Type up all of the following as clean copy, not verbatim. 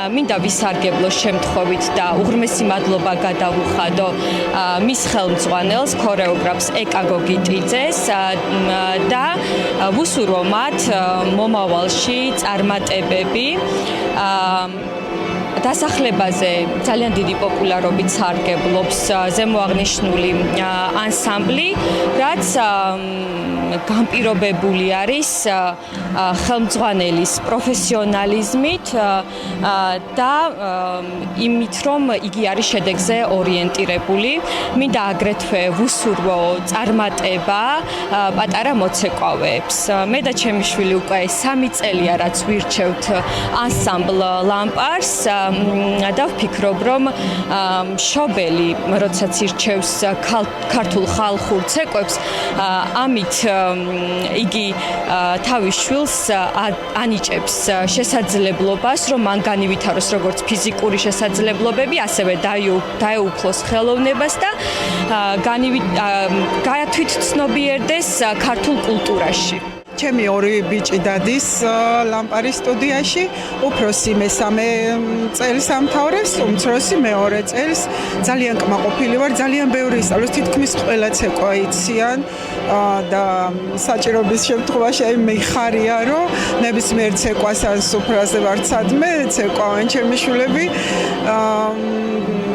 მინდა ვისარგებლო შემთხვევით და უღრმესი მადლობა გადავუხადო მის ხელმძღვანელს ქორეოგრაფს ეკაგო გიტიძეს და ვუსურვო მათ მომავალში წარმატებები დასახლებაზე ძალიან დიდი პოპულარობით სარგებლობს ზემოაღნიშნული ანსამბლი, რაც განპირობებული არის ხელმძღვანელის პროფესიონალიზმით და იმით, რომ იგი არის შედეგზე ორიენტირებული. მინდა აგრეთვე ვუსურვო წარმატება პატარა მოცეკვავეებს. მე და ჩემი შვილი უკვე 3 წელია, რაც ვირჩევთ ანსამბლ ლამპარს. და ვფიქრობ, რომ მშობელი, როდესაც ირჩევს ქართულ ხალხურ ცეკვებს, ამით იგი თავის შვილს ანიჭებს შესაძლებლობას, რომ მან განივითაროს როგორც ფიზიკური შესაძლებლობები, ასევე დაეუფლოს ხელოვნებას და გაათვითცნობიერდეს ქართულ კულტურაში. ჩემი ორი ბიჭი დადის ლამპარის სტუდიაში, უფროსი მესამე წელს ამთავრებს, უმცროსი მეორე წელს. ძალიან კმაყოფილი ვარ, ძალიან ბევრი ისწავლეს, თითქმის ყველა ცეკვა იციან და საჭიროების შემთხვევაში აი მე ხარია, რომ ნებისმიერ ცეკვას ან სუფრაზე ვარ ცადმე, ცეკვავენ ჩემი შვილები.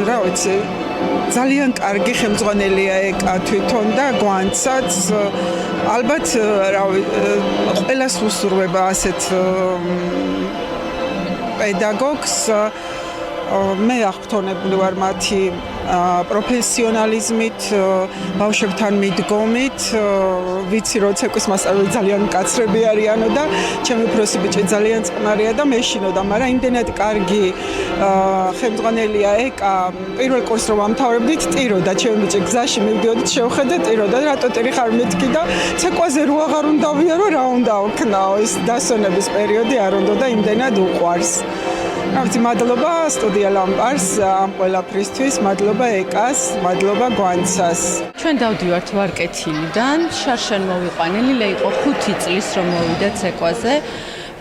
რა ვიცი, ძალიან კარგი ხელმძღვანელია ეკა თვითონ და გვანცაც ალბათ ყველას უსურვება ასეთ პედაგოგს. მე აღფრთონებული ვარ მათი პროფესიონალიზმით, ბავშვებთან მიდგომით. ვიცი, რომ ცეკვის მასწავლებელი ძალიან მკაცრები არიანო და ჩემი უფროსი ბიჭი ძალიან წყნარია და მეშინოდა, მაგრამ იმდენად კარგი ხელმძღვანელია ეკა. პირველ კურსს რომ ამთავრებდით, ტიროდა ჩემი ბიჭი, გზაში მივდიოდით, შევხედე, ტიროდა, რატო ტირი ხარ მეთქი და ცეკვაზე რო აღარ უნდა ვიარო, რა უნდა ვქნაო, ის დასვენების პერიოდი არ უნდა და იმდენად უყვარს. რავი, მადლობა სტუდია ლამპარს ამ ყველაფრისთვის, მადლობა ეკას, მადლობა გვანცას. ჩვენ დავდივართ ვარკეთილიდან, შარშან მოვიყვანილი იყო 5 წლის რომ მოვიდა ცეკვაზე,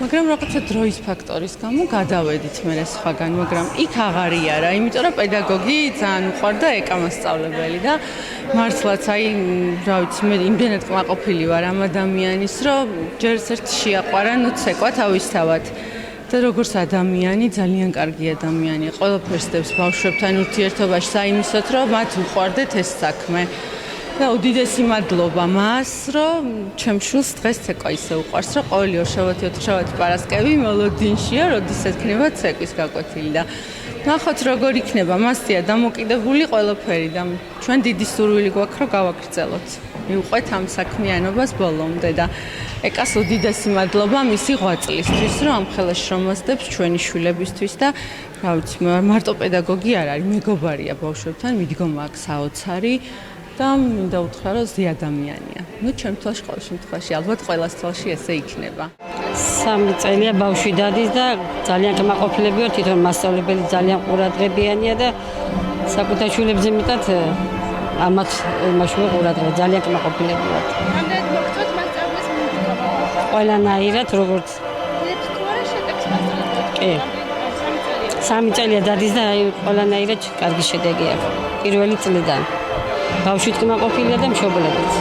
მაგრამ რაღაცა დროის ფაქტორის გამო გადავედით მე სხვაგან, მაგრამ იქ აღარ იარა, იმიტომ რომ პედაგოგი ძალიან უყვარდა ეკა მასწავლებელი და მართლაც აი, რა ვიცი, მე იმდენად კმაყოფილი ვარ ამ ადამიანის, რომ ჯერ ერთ შეაყვარა ნუ ცეკვა თავისთავად. და როგორც ადამიანი, ძალიან კარგი ადამიანია. ყველაფერს დებს ბავშვებთან ურთიერთობაში საიმისოთ, რომ მათ უყვარდეთ ეს საქმე. და უდიდესი მადლობა მას, რომ ჩემ შვილს დღეს ცეკვა ისე უყვარს, რომ ყოველი ორშაბათი, ოთხშაბათი პარასკევი მოლოდინშია, როდის ექნება ცეკვის გაკვეთილი და ნახოთ როგორ იქნება მასწია დამოკიდებული ყველაფერი და ჩვენ დიდი სურვილი გვაქვს, რომ გავაგრძელოთ. მივყვეთ ამ საქმიანობას ბოლომდე და ეკას უდიდესი მადლობა მისი ღვაწლისთვის, რომ ამ ხელას შრომასდებს ჩვენი შვილებისთვის და რა ვიცი, მარტო პედაგოგი არ არის, მეგობარია ბავშვებთან, მიდგომა აქვს საოცარი და მინდა უთხრა, რომ ზე ადამიანია. ნუ ჩემ თვალში ყოველ შემთხვევაში, ალბათ ყველას თვალში ესე იქნება. 3 წელია ბავშვი დადის და ძალიან კმაყოფილები ვარ, თვითონ მასწავლებელი ძალიან ყურადღებიანია და საკუთარ შვილებზე მეტად ამათ იმაშუა ყურადღება, ძალიან კმაყოფილები ვარ. რამდენად მოგწონთ მასწავლებლის მიდგომა? ყველანაირად როგორც კი. 3 წელია დადის და აი ყველანაირად კარგი შედეგი აქვს. პირველი წლიდან. ბავშვით კმაყოფილია და მშობლებიც.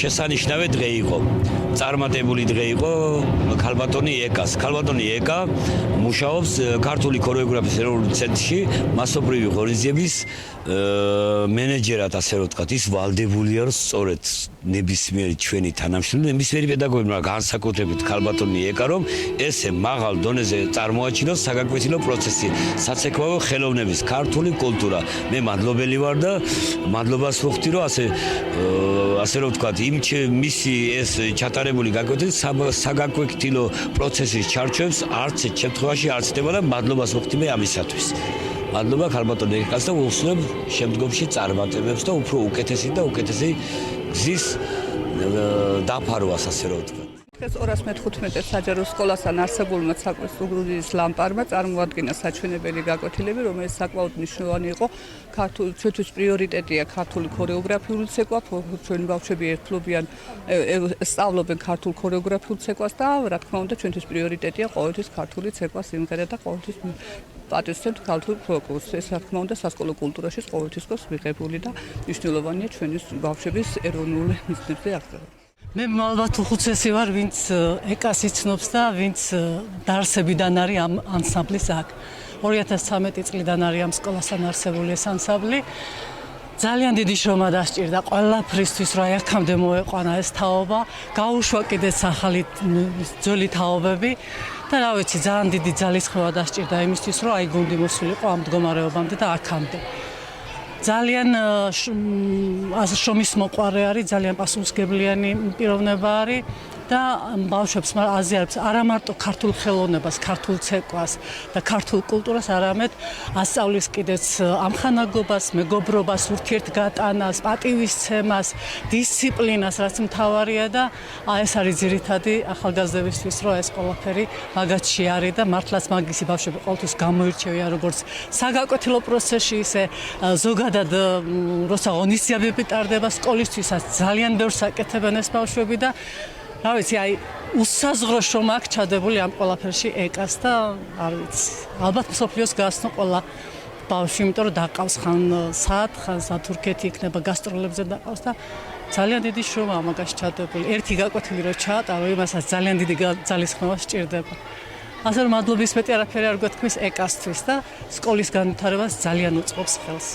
შესანიშნავი დღე იყო. წარმატებული დღე იყო ქალბატონი ეკას. ქალბატონი ეკა მუშაობს ქართული ქორეოგრაფიის ეროვნულ ცენტრში, მასობრივი ღონისძიების მენეჯერად, ასე რომ ვთქვათ, ის ვალდებულია რომ სწორედ ნებისმიერი ჩვენი თანამშრომელი, ნებისმიერი პედაგოგი, მაგრამ განსაკუთრებით ქალბატონი ეკა, რომ ესე მაღალ დონეზე წარმოაჩინოს საგაკვეთილო პროცესი, საცეკვაო ხელოვნების ქართული კულტურა. მე მადლობელი ვარ და მადლობას ვუხდი, რომ ასე რომ ვთქვათ, მისი ეს ჩატარებული საგაკვეთილო პროცესის ჩარჩოებს არც ერთ შემთხვევაში არ ცდება და მადლობას ვუხდი მე ამისათვის. მადლობა ქალბატონ ეკას და ვუსურვებ შემდგომში წარმატებებს და უფრო უკეთესი და უკეთესი გზის დაფარვას, ასე რომ ვთქვათ. ეს 215 საჯარო სკოლასთან არსებულმა საკვირველთმოქმედის ლამპარმა წარმოადგინა საჩვენებელი გაკვეთილები, რომელიც საკმაოდ მნიშვნელოვანი იყო. ჩვენთვის პრიორიტეტია ქართული ქორეოგრაფიული ცეკვა, ჩვენი ბავშვები ერთლობიან სწავლობენ ქართულ ქორეოგრაფიულ ცეკვას და რა თქმა უნდა ჩვენთვის პრიორიტეტია ყოველთვის ქართული ცეკვა, სიმღერა და ყოველთვის პატივსცემთ ქართულ ფოლკლორს. ეს რა თქმა უნდა სასკოლო კულტურაში ყოველთვის გვაქვს მიღებული და მნიშვნელოვანია ჩვენი ბავშვების ეროვნული მიზნებზე აღწევა. მე ალბათ უხუცესი ვარ, ვინც ეკას იცნობს და ვინც დაარსებიდან არის ამ ანსამბლის აქ. 2013 წლიდან არის ამ სკოლასთან არსებული ეს ანსამბლი. ძალიან დიდი შრომა დასჭირდა ყველაფრისთვის, რომ აქამდე მოეყვანა ეს თაობა, გაუშვა კიდეც ახალი ძველი თაობები და რა ვიცი, ძალიან დიდი ძალისხმევა დასჭირდა იმისთვის, რომ აი გუნდი მოსულიყო ამ მდგომარეობამდე და აქამდე. ძალიან შრომის მოყვარე არის, ძალიან პასუხისმგებლიანი პიროვნება არის და ბავშვებს აზიარებს არა მარტო ქართულ ხელოვნებას, ქართულ ცეკვას და ქართულ კულტურას, არამედ ასწავლის კიდეც ამხანაგობას, მეგობრობას, ურთიერთგატანას, პატივისცემას, დისციპლინას, რაც მთავარია და ეს არის ძირითადი ახალგაზრდებისთვის, რომ ეს ყველაფერი მაგათში არის და მართლაც მაგისი ბავშვები ყოველთვის გამოირჩევიან როგორც საგაკვეთილო პროცესში, ისე ზოგადად როცა ღონისძიებები ტარდება სკოლისთვისაც ძალიან ბევრს აკეთებენ ეს ბავშვები და რა ვიცი, აი უსაზღრო შრომა აქვს ჩადებული ამ ყველაფერში ეკას და არ ვიცი, ალბათ მსოფლიოს გასცნო ყველა ბავშვი, იმიტომ რომ დაყავს ხან თურქეთი იქნება გასტროლებზე დაყავს და ძალიან დიდი შრომაა მაგაში ჩადებული. ერთი გაკვეთილი რო ჩაატარო, იმასაც ძალიან დიდი ძალისხმევა სჭირდება. ასე რომ მადლობის მეტი არაფერი არ გვეთქმის ეკასთვის და სკოლის განვითარებას ძალიან უწყობს ხელს.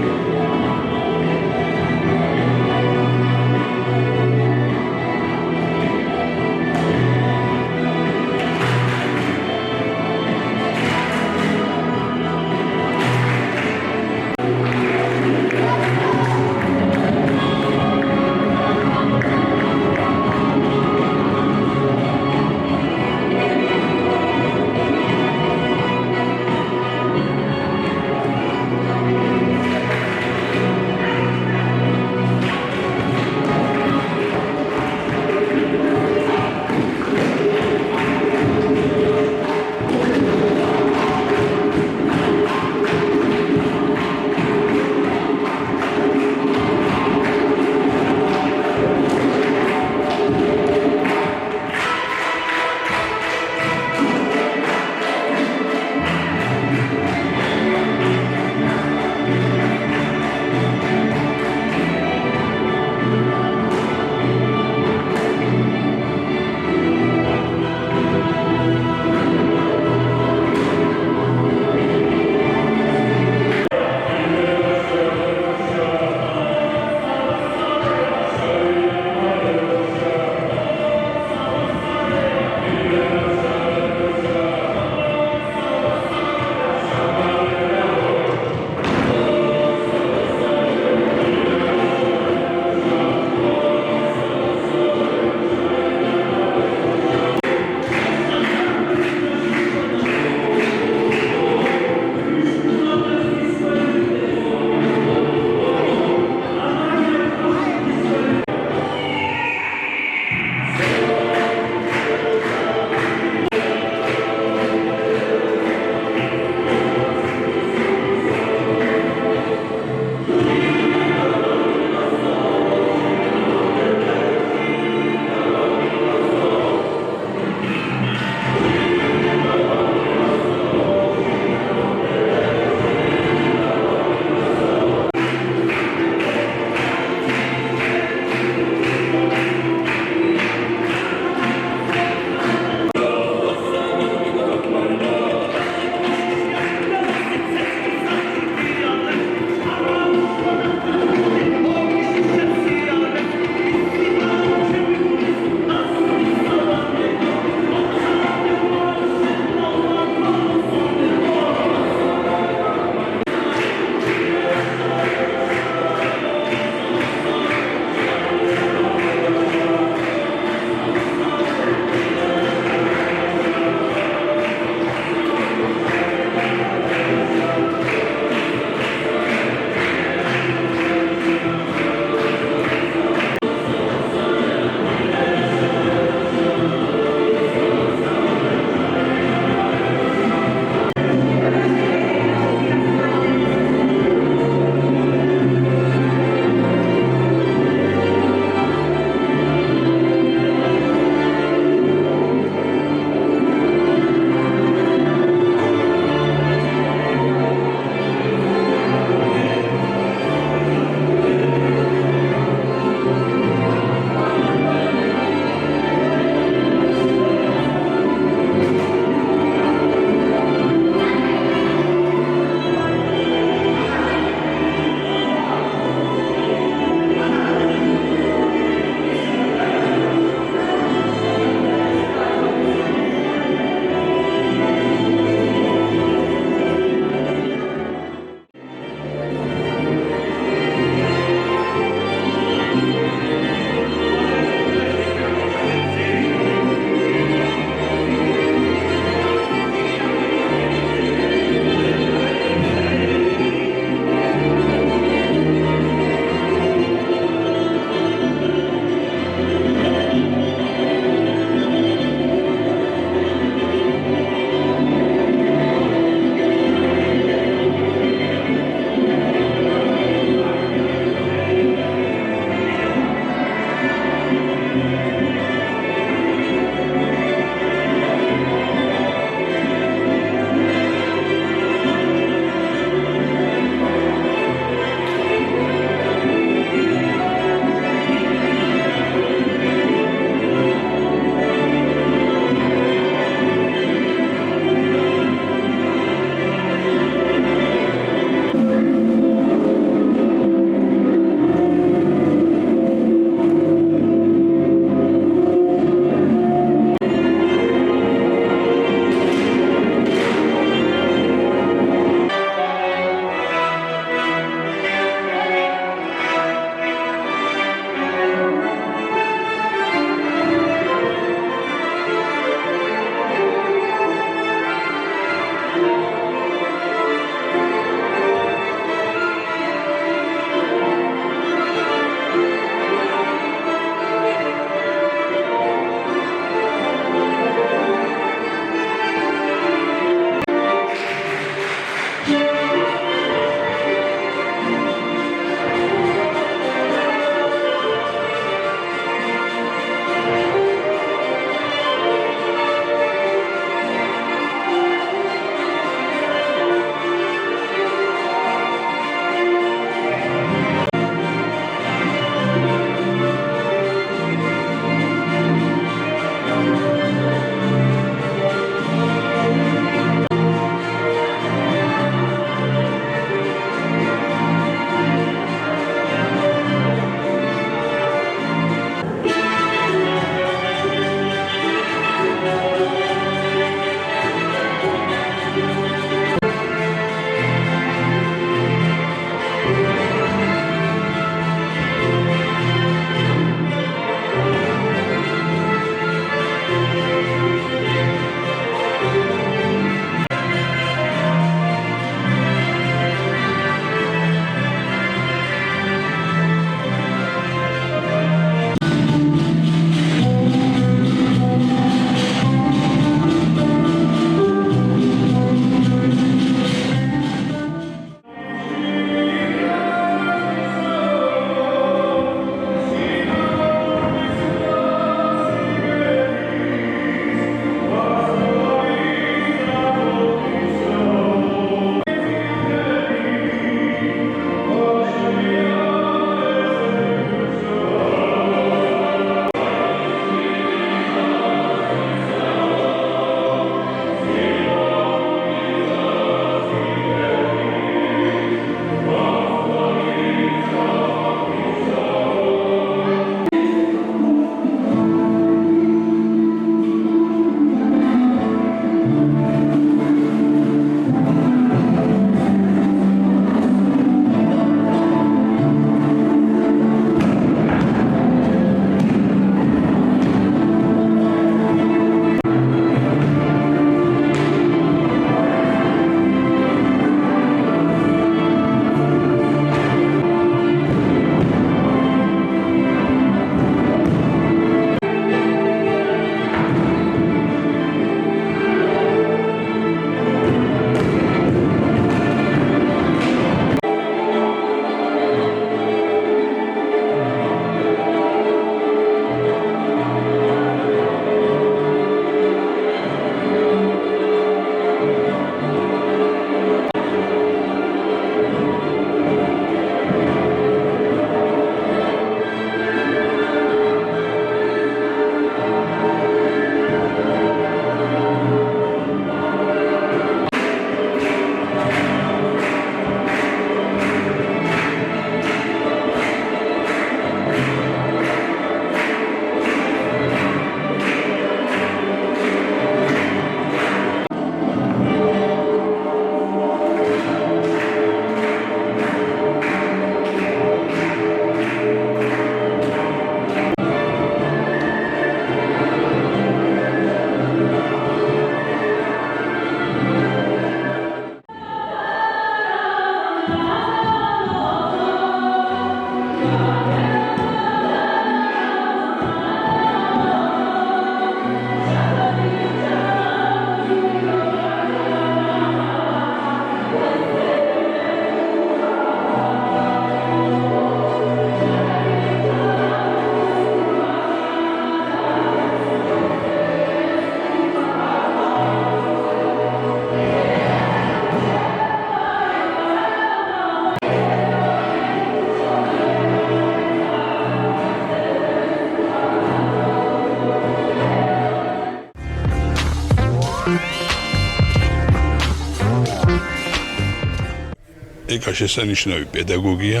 ეკა შესანიშნავი პედაგოგია,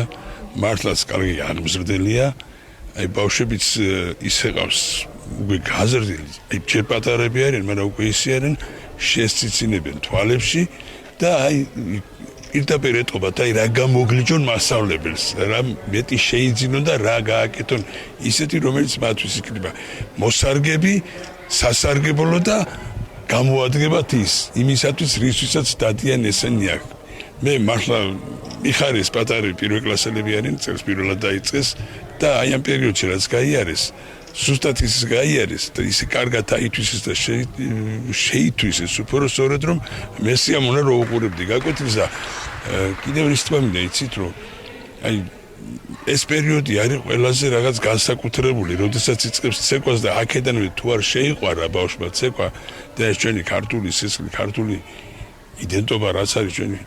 მართლაც კარგი აღმზრდელია. აი ბავშვებიც ისე ყავს უკვე გაზრდილი, აი ჯერ პატარები არიან, მაგრამ უკვე ისე არიან შესწიცინებენ თვალებში და აი პირდაპირ ეტყობათ, აი რა გამოგლიჯონ მასწავლებელს, რა მეტი შეიძინონ და რა გააკეთონ ისეთი, რომელიც მათთვის იქნება მოსარგები, სასარგებლო და გამოადგებათ იმისათვის, რისთვისაც დადიან ესენი აქ. მე მართლა მიხარეს პატარები პირველ კლასელები არიან, წელს პირველად დაიწყეს და აი ამ პერიოდში რაც გაიარეს, ზუსტად ის გაიარეს და ისე კარგად აითვისეს და შეითვისეს უფრო სწორად რომ მე სიამოვნე რო უყურებდი გაკვეთილს და კიდევ ის თქმა მინდა იცით რომ აი ეს პერიოდი არის ყველაზე რაღაც განსაკუთრებული, როდესაც იწყებს ცეკვას და აქედანვე თუ არ შეიყვარა ბავშვმა ცეკვა და ეს ჩვენი ქართული სისხლი, ქართული იდენტობა რაც არის ჩვენი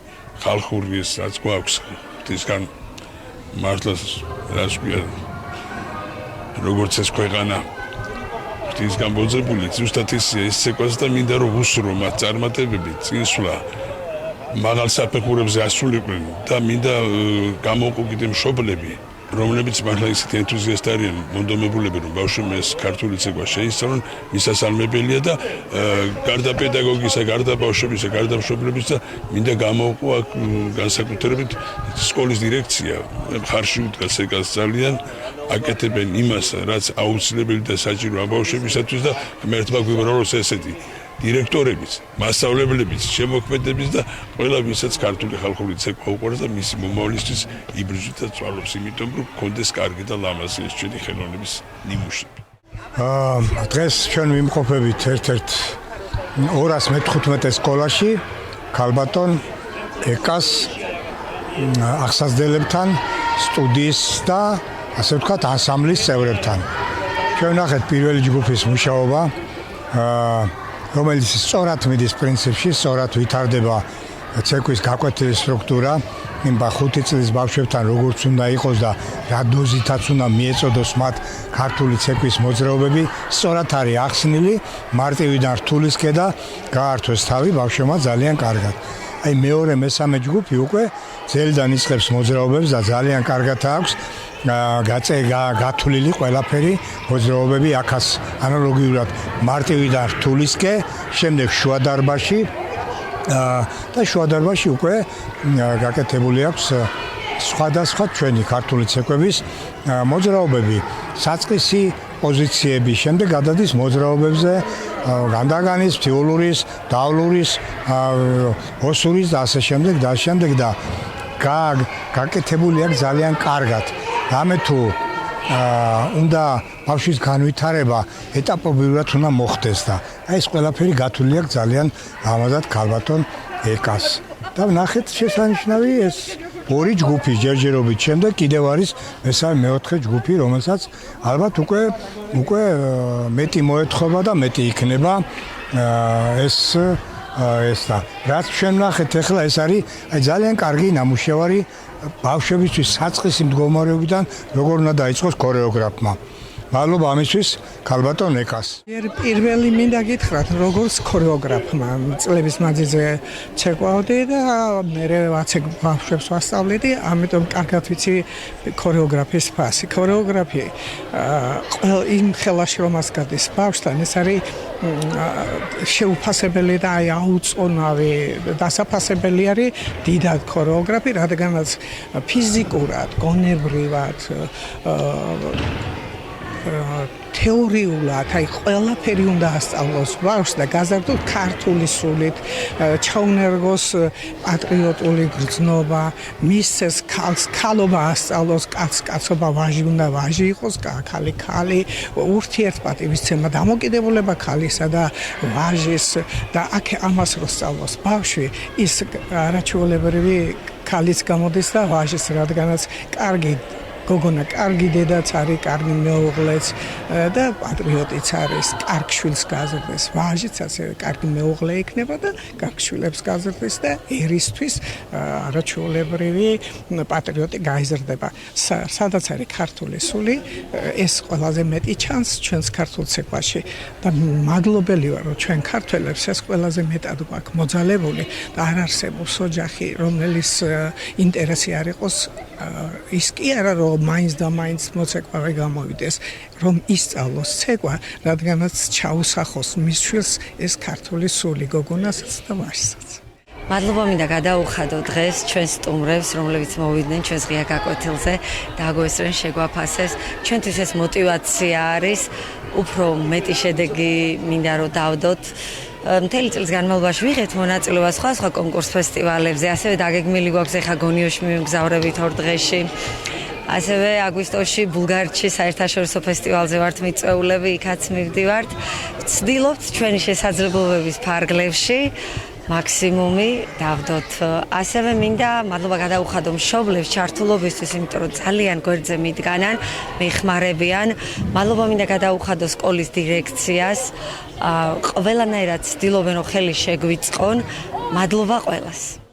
ხალხური ეს რაც გვაქვს ღვთისგან მართლაც რას ქვია როგორც ეს ქვეყანა ღვთისგან ბოძებული ზუსტად ეს ცეკვას და მინდა რომ უსრო მათ წარმატებები წინსვლა მაღალ საფეხურებზე ასულიყვნენ და მინდა გამოვყო კიდე მშობლები რომლებიც მართლა ისეთი ენთუზიასტი არიან მონდომებულები რომ ბავშვებმა ეს ქართული ცეკვა შეისწავლონ მისასალმებელია და გარდა პედაგოგისა, გარდა ბავშვებისა, გარდა მშობლებისა მინდა გამოვყო აქ განსაკუთრებით სკოლის დირექცია მხარში უდგას ეკას ძალიან აკეთებენ იმას რაც აუცილებელი და საჭიროა ბავშვებისათვის და ღმერთმა გვიმრავლოს ესეთი დირექტორებიც, მასწავლებლებიც, შემოქმედებიც და ყველა ვისაც ქართული ხალხური ცეკვა უყვარს და მისი მომავლისთვის იბრძვის და წვალობს, იმიტომ რომ გქონდეს კარგი და ლამაზი ეს ჩვენი ხელოვნების ნიმუშები. დღეს ჩვენ ვიმყოფებით ერთ-ერთ 215 სკოლაში ქალბატონ ეკას ახსასდელებთან, სტუდიის და ასე ვთქვათ ანსამბლის წევრებთან. ჩვენ ვნახეთ პირველი ჯგუფის მუშაობა რომელიც სწორად მიდის პრინციპში, სწორად ვითარდება ცეკვის გაკვეთილის სტრუქტურა, იმ 5 წლის ბავშვებთან როგორც უნდა იყოს და რა დოზითაც უნდა მიეწოდოს მათ ქართული ცეკვის მოძრაობები, სწორად არის ახსნილი, მარტივიდან რთულისკენ და გაართვეს თავი ბავშვებმა ძალიან კარგად. აი მეორე მესამე ჯგუფი უკვე ძელიდან იწყებს მოძრაობებს და ძალიან კარგად აქვს გათვლილი ყველაფერი მოძრაობები აქაც ანალოგიურად მარტივიდან რთულისკენ, შემდეგ შუა დარბაზში და შუა დარბაზში უკვე გაკეთებული აქვს სხვადასხვა ჩვენი ქართული ცეკვების მოძრაობები, საწყისი პოზიციები, შემდეგ გადადის მოძრაობებზე განდაგანის, ფიოლურის, დავლურის, ოსურის და ასე შემდეგ და გაკეთებული აქვს ძალიან კარგად. რამე თუ უნდა ბავშვის განვითარება ეტაპობრივად უნდა მოხდეს და აი ეს ყველაფერი გათვლილი აქვს ძალიან ლამაზად ქალბატონ ეკას. და ვნახეთ შესანიშნავი ეს ორი ჯგუფი ჯერჯერობით შემდეგ კიდევ არის მესამე მეოთხე ჯგუფი რომელსაც ალბათ უკვე მეტი მოეთხოვა და მეტი იქნება ეს და რაც ჩვენ ვნახეთ ახლა ეს არის აი ძალიან კარგი ნამუშევარი ბავშვებისთვის საწყისი მდგომარეობიდან როგორ უნდა დაიწყოს ქორეოგრაფმა. მადლობა ამისთვის ქალბატონ ეკას. პირველი მინდა გითხრათ როგორც ქორეოგრაფმა წლების მანძილზე ცეკვავდი და მე ვაცეկ ბავშვებს ვასწავლედი, ამიტომ კარგად ვიცი ქორეოგრაფიის ფასი. ქორეოგრაფი იმ ხელაში რომაც გადის ბავშვთან ეს არის შეუფასებელი და აი აუწონავი დასაფასებელი არის დიდად ქორეოგრაფი, რადგანაც ფიზიკურად, გონებრივად თეორიულად, აი ყველაფერი უნდა ასწავლოს ბავშვს და გაზარდოთ ქართული სულით, ჩაუნერგოს პატრიოტული გრძნობა, მისცეს ქალს ქალობა ასწავლოს, კაცობა ვაჟი უნდა ვაჟი იყოს, ქალი ქალი, ურთიერთპატივისცემა, დამოკიდებულება ქალისა და ვაჟის და აქ ამას რო სწავლოს ბავშვი, ის არაჩვეულებრივი ქალის გამოდის და ვაჟის, რადგანაც კარგი გოგონა კარგი დედაც არის, კარგი მეუღლეც და პატრიოტიც არის, კარგ შვილს გაზრდეს, ვაჟიც ასევე კარგი მეუღლე იქნება და კარგ შვილებს გაზრდეს და ერისთვის არაჩვეულებრივი პატრიოტი გაიზრდება. სადაც არის ქართული სული, ეს ყველაზე მეტი ჩანს ჩვენს ქართულ ცეკვაში და მადლობელი ვარ, რომ ჩვენ ქართველებს ეს ყველაზე მეტად გვაქვს მოძალებული და არ არსებობს ოჯახი, რომელიც ინტერესი არ იყოს ის კი არა, რომ მაინც და მაინც მოცეკვავე გამოვიდეს, რომ ისწავლოს ცეკვა, რადგანაც ჩაუსახოს მის შვილს ეს ქართული სული, გოგონასაც და ვაჟსაც. მადლობა მინდა გადაუხადო დღეს ჩვენ სტუმრებს, რომლებიც მოვიდნენ ჩვენს ღია გაკვეთილზე და აგვესწრენ შეგვაფასეს. ჩვენთვის ეს мотиваცია არის, უფრო მეტი შედეგი მინდა რომ დავდოთ. მთელი წლის განმავლობაში ვიღეთ მონაწილეობა სხვა კონკურს ფესტივალებზე, ასევე დაგეგმილი გვაქვს ახლა გონიოში მივგზავრებით 2 დღეში. ასევე აგვისტოში ბულგარეთში საერთაშორისო ფესტივალზე ვართ მიწვეულები, იქაც მივდივართ. ვცდილობთ ჩვენი შესაძლებლობების ფარგლებში მაქსიმუმი დავდოთ. ასევე მინდა მადლობა გადაუხადო მშობლებს ჩართულობისთვის, იმიტომ რომ ძალიან გვერდზე მიდგანან, მეხმარებიან. მადლობა მინდა გადაუხადო სკოლის დირექციას. ყველანაირად ცდილობენ რომ ხელი შეგვიწყონ. მადლობა ყველას.